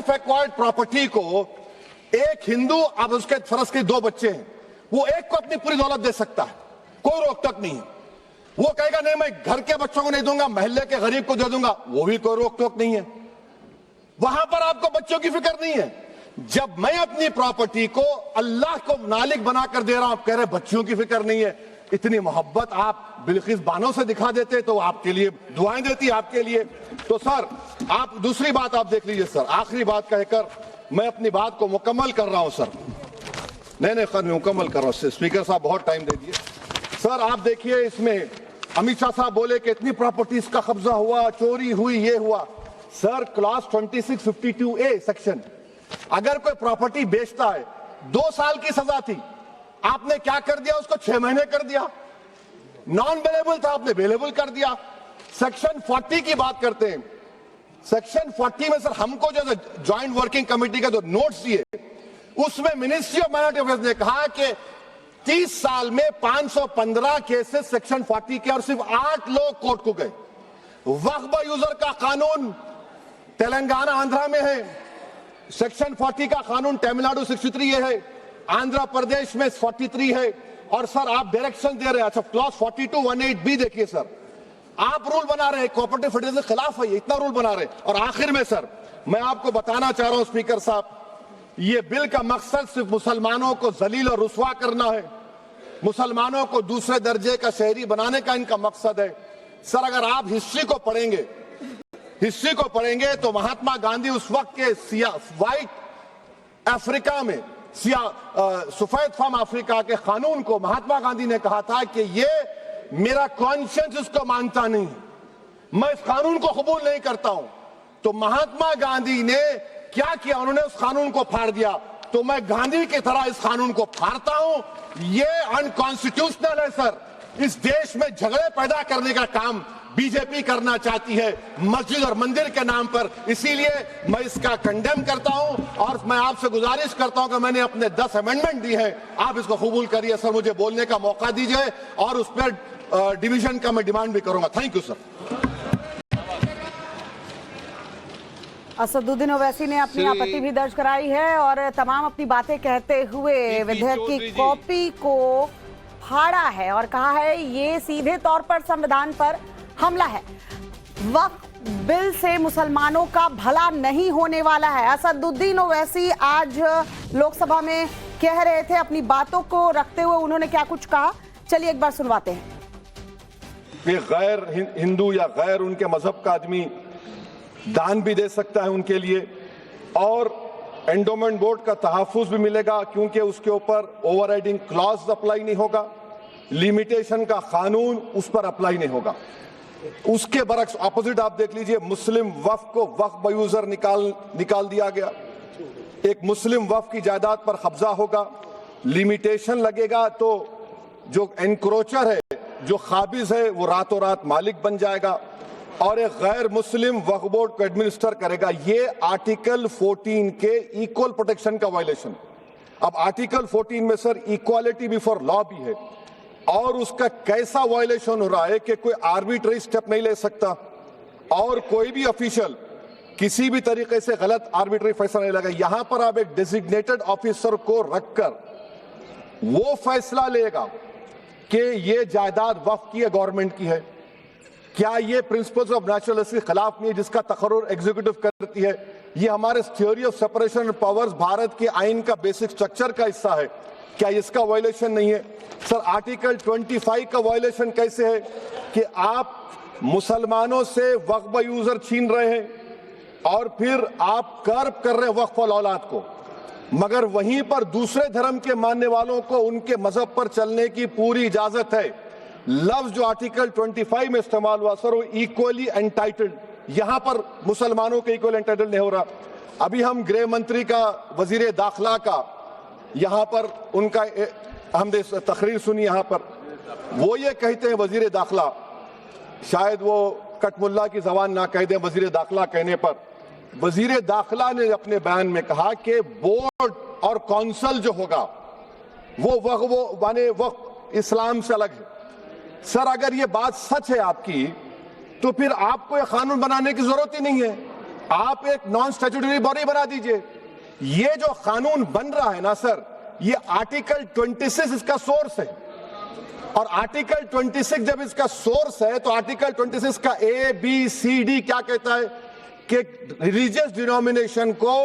Self acquired property को एक हिंदू, अब उसके फर्ज के 2 बच्चे हैं, वो एक को अपनी पूरी दौलत दे सकता है, कोई रोक टोक नहीं है। वो कहेगा नहीं मैं घर के बच्चों को नहीं दूंगा, मोहल्ले के गरीब को दे दूंगा, वो भी कोई रोक टोक नहीं है। वहां पर आपको बच्चों की फिक्र नहीं है। जब मैं अपनी प्रॉपर्टी को अल्लाह को मालिक बनाकर दे रहा हूं, आप कह रहे बच्चों की फिक्र नहीं है। इतनी मोहब्बत आप बिल्किस बानो से दिखा देते तो आपके लिए दुआएं देती आपके लिए। तो सर आप दूसरी बात आप देख लीजिए सर, आखिरी बात कहकर मैं अपनी बात को मुकम्मल कर रहा हूं सर। नहीं खैर मैं मुकम्मल कर रहा हूं, स्पीकर साहब बहुत टाइम दे दिए। सर आप देखिए, इसमें अमित शाह साहब बोले कि इतनी प्रॉपर्टीज का कब्जा हुआ, चोरी हुई, ये हुआ। सर क्लॉज 2652A सेक्शन, अगर कोई प्रॉपर्टी बेचता है 2 साल की सजा थी, आपने क्या कर दिया, उसको 6 महीने कर दिया। नॉन अवेलेबल था, आपने अवेलेबल कर दिया। सेक्शन 40 की बात करते हैं। सेक्शन 40 में सर हमको जो ज्वाइंट वर्किंग कमेटी का जो नोट्स दिए, उसमें मिनिस्ट्री ऑफ माइनॉरिटी अफेयर्स ने कहा कि 30 साल में 515 केसेस सेक्शन 40 के, और सिर्फ 8 लोग कोर्ट को गए। वक्फ यूजर का कानून तेलंगाना आंध्रा में है, सेक्शन 40 का कानून तमिलनाडु 63 है, आंध्र प्रदेश में 43 है। और सर आप डायरेक्शन दे रहे हैं, अच्छा क्लॉज 4218B देखिए सर, आप रूल बना रहे हैं, कोऑपरेटिव फेडरलिज्म के खिलाफ है, इतना रूल बना रहे हैं। और आखिर में सर मैं आपको बताना चाह रहा हूं स्पीकर साहब, ये बिल का मकसद सिर्फ मुसलमानों को जलील और रुस्वा करना है, मुसलमानों को दूसरे दर्जे का शहरी बनाने का इनका मकसद है। सर अगर आप हिस्ट्री को पढ़ेंगे तो महात्मा गांधी उस वक्त के व्हाइट अफ्रीका में सफेद फार्म अफ्रीका के कानून को महात्मा गांधी ने कहा था कि ये मेरा कॉन्शियंस इसको मानता नहीं, मैं इस कानून को कबूल नहीं करता हूं। तो महात्मा गांधी ने क्या किया, उन्होंने उस कानून को फाड़ दिया। तो मैं गांधी की तरह इस कानून को फाड़ता हूं, ये अनकॉन्स्टिट्यूशनल है सर। इस देश में झगड़े पैदा करने का काम बीजेपी करना चाहती है मस्जिद और मंदिर के नाम पर, इसीलिए मैं इसका कंडेम करता हूं। और मैं आपसे गुजारिश करता हूं कि मैंने अपने 10 अमेंडमेंट दी हैं, आप इसको कबूल करिए सर, मुझे बोलने का मौका दीजिए, और उस पर डिवीजन का मैं डिमांड भी करूंगा। Thank you sir. Asaduddin Owaisi ने अपनी आपत्ति भी दर्ज कराई है और तमाम अपनी बातें कहते हुए विधेयक की कॉपी को फाड़ा है और कहा है ये सीधे तौर पर संविधान पर हमला है। वक्फ बिल से मुसलमानों का भला नहीं होने वाला है। असदुद्दीन ओवैसी आज लोकसभा में कह रहे थे, अपनी बातों को रखते हुए उन्होंने क्या कुछ कहा, चलिए एक बार सुनवाते हैं। ये गैर हिंदू या गैर उनके मजहब का आदमी दान भी दे सकता है उनके लिए, और एंडोमेंट बोर्ड का तहफ्फुज भी मिलेगा, क्योंकि उसके ऊपर ओवरराइडिंग क्लॉज अप्लाई नहीं होगा, लिमिटेशन का कानून उस पर अप्लाई नहीं होगा। उसके बरक्स ऑपोजिट आप देख लीजिए, मुस्लिम वक्फ को वक्फ यूजर निकाल दिया गया। एक मुस्लिम वक्फ की जायदाद पर कब्जा होगा, लिमिटेशन लगेगा, तो जो एनक्रोचर है, जो खाबिज है, वो रातों रात मालिक बन जाएगा और एक गैर मुस्लिम वक्फ बोर्ड को एडमिनिस्टर करेगा। ये आर्टिकल 14 के इक्वल प्रोटेक्शन का वायलेशन। अब आर्टिकल 14 में सर इक्वालिटी बिफोर लॉ भी है, और उसका कैसा वायलेशन हो रहा है कि कोई आर्बिट्ररी स्टेप नहीं ले सकता, और कोई भी ऑफिशियल किसी भी तरीके से गलत आर्बिट्ररी फैसला नहीं लेगा। यहां पर आप एक डेजिग्नेटेड ऑफिसर को रखकर वो फैसला लेगा कि ये जायदाद वक्फ की है, गवर्नमेंट की है। क्या ये प्रिंसिपल्स ऑफ नेचुरलिज्म के खिलाफ नहीं है जिसका तकर्रुर एग्जीक्यूटिव करती है? ये हमारे theory of separation of powers Bharat के आइन का बेसिक स्ट्रक्चर का हिस्सा है, क्या इसका वायलेशन नहीं है? सर आर्टिकल 25 का वायलेशन कैसे है कि आप मुसलमानों से वक्फ यूजर छीन रहे हैं और फिर आप कर्ब कर रहे हैं वक्फ औलाद को, मगर वहीं पर दूसरे धर्म के मानने वालों को उनके मजहब पर चलने की पूरी इजाजत है। लफ्ज जो आर्टिकल 25 में इस्तेमाल हुआ सर, वो इक्वली एंटाइटल्ड, यहां पर मुसलमानों के इक्वल एंटाइटल्ड नहीं हो रहा। अभी हम गृह मंत्री का, वजीर दाखिला का यहां पर उनका हमने तकरीर सुनी, यहां पर वो ये कहते हैं, वजीर दाखिला, शायद वो कटमुल्ला की जबान ना कह दें, वजीर दाखिला कहने पर वजीर दाखिला ने अपने बयान में कहा कि बोर्ड और काउंसिल जो होगा वो माने वक्फ इस्लाम से अलग है। सर अगर ये बात सच है आपकी, तो फिर आपको ये कानून बनाने की जरूरत ही नहीं है। आप एक नॉन स्टैट्यूटरी बॉडी बना दीजिए। ये जो कानून बन रहा है ना सर, ये आर्टिकल 26 इसका सोर्स है, और आर्टिकल 26 जब इसका सोर्स है तो आर्टिकल 26 का ABCD क्या कहता है कि रिलीजियस डिनोमिनेशन को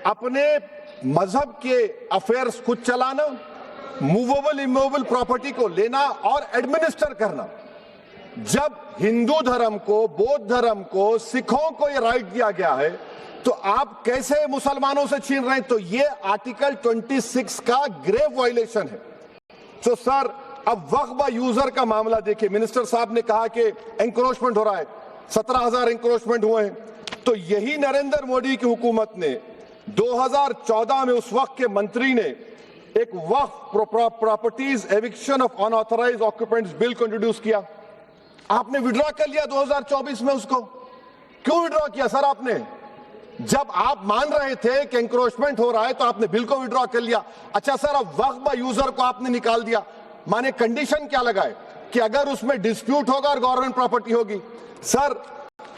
अपने मजहब के अफेयर्स खुद चलाना, मूवेबल इमूवेबल प्रॉपर्टी को लेना और एडमिनिस्टर करना। जब हिंदू धर्म को, बौद्ध धर्म को, सिखों को यह राइट दिया गया है, तो आप कैसे मुसलमानों से छीन रहे हैं? तो यह आर्टिकल 26 का ग्रेव वायलेशन है। तो सर अब वक्फ यूजर का मामला देखिए, मिनिस्टर साहब ने कहा कि एंक्रोचमेंट हो रहा है, 17,000 एंक्रोचमेंट हुए हैं। तो यही नरेंद्र मोदी की हुकूमत ने 2014 में उस वक्त के मंत्री ने एक वक्फ properties eviction of unauthorised occupants bill को इंट्रोड्यूस किया। आपने विड्रॉ कर लिया 2024 में उसको। क्यों विड्रॉ किया सर आपने? जब आप मान रहे थे कि एंक्रोचमेंट हो रहा है तो आपने बिल को विड्रॉ कर लिया। अच्छा सर, अब वक्फ यूजर को आपने निकाल दिया, माने कंडीशन क्या लगाए कि अगर उसमें डिस्प्यूट होगा और गवर्नमेंट प्रॉपर्टी होगी। सर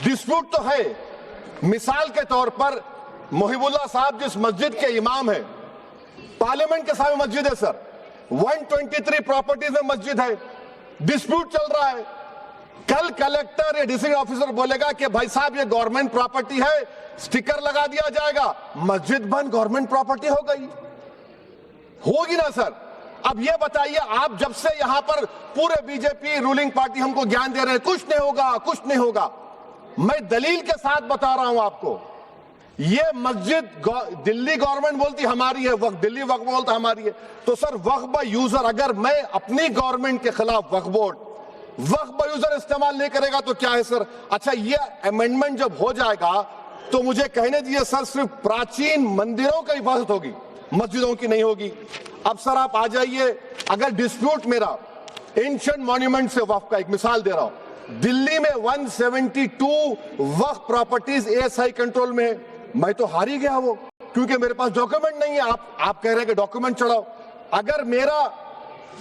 डिस्प्यूट तो है, मिसाल के तौर पर मोहिबुल्लाह साहब जिस मस्जिद के इमाम है, पार्लियामेंट के सामने मस्जिद है सर, 123 प्रॉपर्टीज में मस्जिद है, डिस्प्यूट चल रहा है। कल कलेक्टर या डिस्ट्रिक्ट ऑफिसर बोलेगा कि भाई साहब ये गवर्नमेंट प्रॉपर्टी है, स्टिकर लगा दिया जाएगा, मस्जिद बंद, गवर्नमेंट प्रॉपर्टी हो गई, होगी ना सर? अब ये बताइए, आप जब से यहां पर पूरे बीजेपी रूलिंग पार्टी हमको ज्ञान दे रहे हैं कुछ नहीं होगा, कुछ नहीं होगा, मैं दलील के साथ बता रहा हूं आपको। ये मस्जिद दिल्ली गवर्नमेंट बोलती हमारी है, वक्फ दिल्ली वक्फ बोलता हमारी है। तो सर वक्फ यूजर, अगर मैं अपनी गवर्नमेंट के खिलाफ वक्फ बोर्ड वक्फ यूजर इस्तेमाल नहीं करेगा तो क्या है सर? अच्छा, ये अमेंडमेंट जब हो जाएगा तो मुझे कहने दीजिए सर, सिर्फ प्राचीन मंदिरों की हिफाजत होगी, मस्जिदों की नहीं होगी। अब सर आप आ जाइए, अगर डिस्प्यूट मेरा एंशिएंट मॉन्यूमेंट से वक्फ का, एक मिसाल दे रहा हूं, दिल्ली में 172 वक्फ प्रॉपर्टीज ASI कंट्रोल में है, मैं तो हार ही गया वो, क्योंकि मेरे पास डॉक्यूमेंट नहीं है। आप कह रहे हैं कि डॉक्यूमेंट चढ़ाओ। अगर मेरा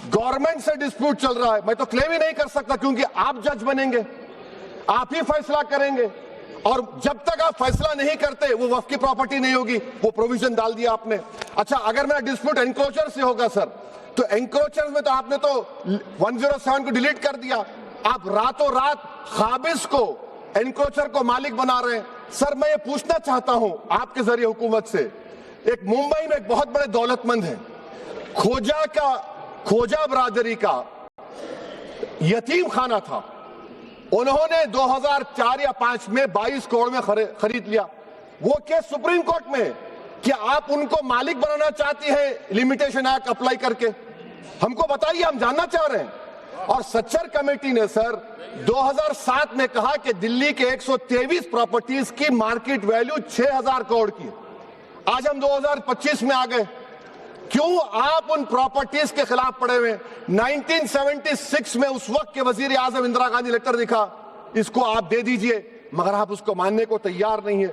गवर्नमेंट से डिस्प्यूट चल रहा है, मैं तो क्लेम ही नहीं कर सकता, क्योंकि आप जज बनेंगे, आप ही फैसला करेंगे, और जब तक आप फैसला नहीं करते वो वक्फ की प्रॉपर्टी नहीं होगी। वो प्रोविजन डाल दिया आपने। अच्छा, अगर मेरा डिस्प्यूट एंक्रोचर से होगा सर, तो एंक्रोचर में तो आपने तो 107 को डिलीट कर दिया। आप रातों रात काबिज को, एनक्रोचर को मालिक बना रहे हैं। सर मैं ये पूछना चाहता हूं आपके जरिए हुकूमत से, एक मुंबई में एक बहुत बड़े दौलतमंद है, खोजा बरादरी का यतीम खाना था, उन्होंने 2004 या 5 में 22 करोड़ में खरीद लिया। वो केस सुप्रीम कोर्ट में, क्या आप उनको मालिक बनाना चाहती है लिमिटेशन एक्ट अप्लाई करके? हमको बताइए, हम जानना चाह रहे हैं। और सच्चर कमेटी ने सर 2007 में कहा कि दिल्ली के 123 प्रॉपर्टीज की मार्केट वैल्यू 6000 करोड़ की। आज हम 2025 में आ गए, क्यों आप उन प्रॉपर्टीज के खिलाफ पड़े हुए? 1976 में उस वक्त के वजीर आजम इंदिरा गांधी लेटर लिखा, इसको आप दे दीजिए, मगर आप उसको मानने को तैयार नहीं है।